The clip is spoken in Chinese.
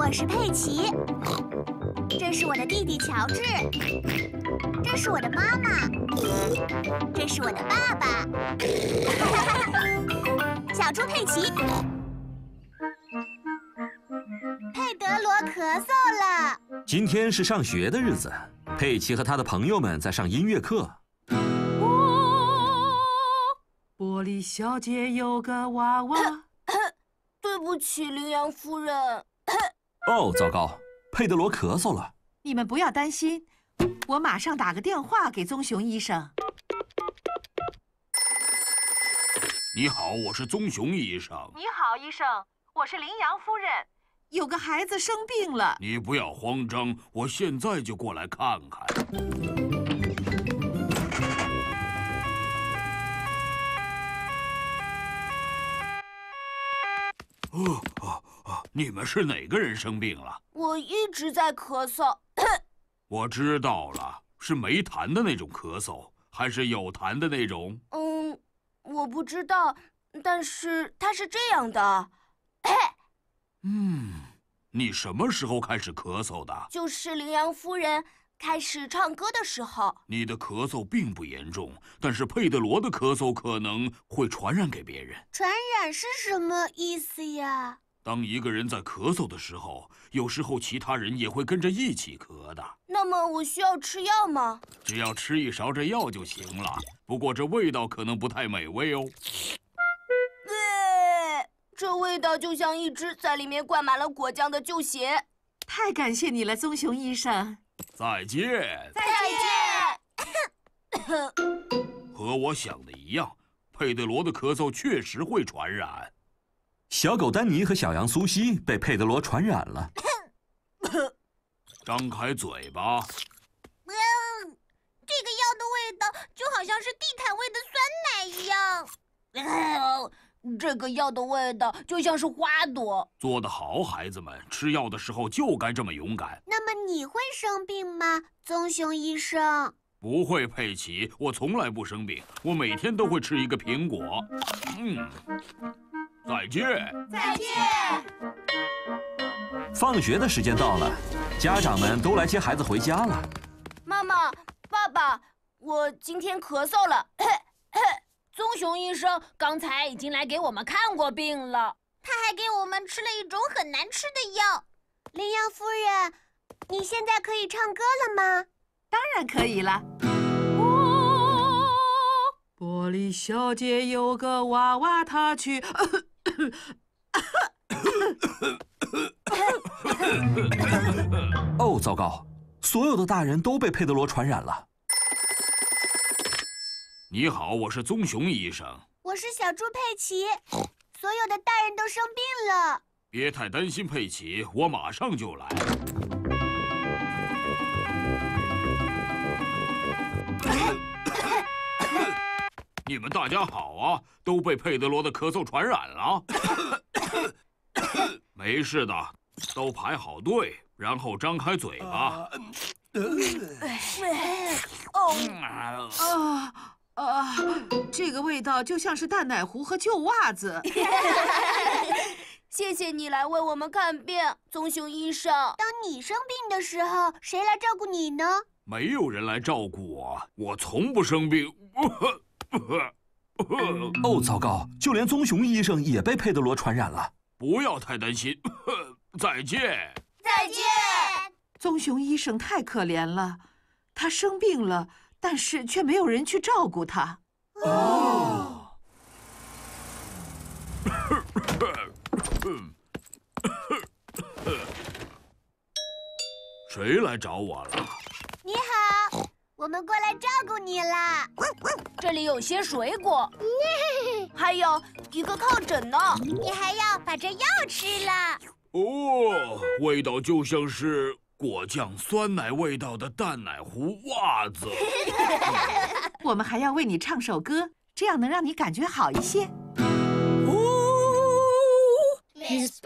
我是佩奇，这是我的弟弟乔治，这是我的妈妈，这是我的爸爸。小猪佩奇，佩德罗咳嗽了。今天是上学的日子，佩奇和他的朋友们在上音乐课。玻璃小姐有个娃娃。对不起，羚羊夫人。哦，糟糕，佩德罗咳嗽了。你们不要担心，我马上打个电话给棕熊医生。你好，我是棕熊医生。你好，医生，我是羚羊夫人。有个孩子生病了。你不要慌张，我现在就过来看看。你们是哪个人生病了？我一直在咳嗽。我知道了，是没痰的那种咳嗽，还是有痰的那种？我不知道，但是它是这样的。你什么时候开始咳嗽的？就是羚羊夫人开始唱歌的时候。你的咳嗽并不严重，但是佩德罗的咳嗽可能会传染给别人。传染是什么意思呀？当一个人在咳嗽的时候，有时候其他人也会跟着一起咳的。那么我需要吃药吗？只要吃一勺这药就行了。不过这味道可能不太美味哦。这味道就像一只在里面灌满了果酱的旧鞋。太感谢你了，棕熊医生。再见。再见。和我想的一样，佩德罗的咳嗽确实会传染。小狗丹尼和小羊苏西被佩德罗传染了。张开嘴巴。这个药的味道就好像是地毯味的酸奶一样。这个药的味道就像是花朵。做得好，孩子们，吃药的时候就该这么勇敢。那么你会生病吗，棕熊医生？不会，佩奇，我从来不生病，我每天都会吃一个苹果。再见。再见。放学的时间到了，家长们都来接孩子回家了。妈妈，爸爸，我今天咳嗽了。棕熊医生刚才已经来给我们看过病了，他还给我们吃了一种很难吃的药。羚羊夫人，你现在可以唱歌了吗？当然可以了。玻璃小姐有个娃娃，她去。哦，糟糕，所有的大人都被佩德罗传染了。你好，我是棕熊医生。我是小猪佩奇，所有的大人都生病了。别太担心，佩奇，我马上就来。你们大家好啊，都被佩德罗的咳嗽传染了。没事的，都排好队，然后张开嘴巴。这个味道就像是淡奶糊和旧袜子。谢谢你来为我们看病，棕熊医生。当你生病的时候，谁来照顾你呢？没有人来照顾我，我从不生病。哦，糟糕，就连棕熊医生也被佩德罗传染了。不要太担心。再见。再见。棕熊医生太可怜了，他生病了，但是却没有人去照顾他。谁来找我了？你好，我们过来照顾你啦。这里有些水果，还有一个靠枕呢。你还要把这药吃了。哦，味道就像是果酱酸奶味道的淡奶糊袜子。我们还要为你唱首歌，这样能让你感觉好一些。Let's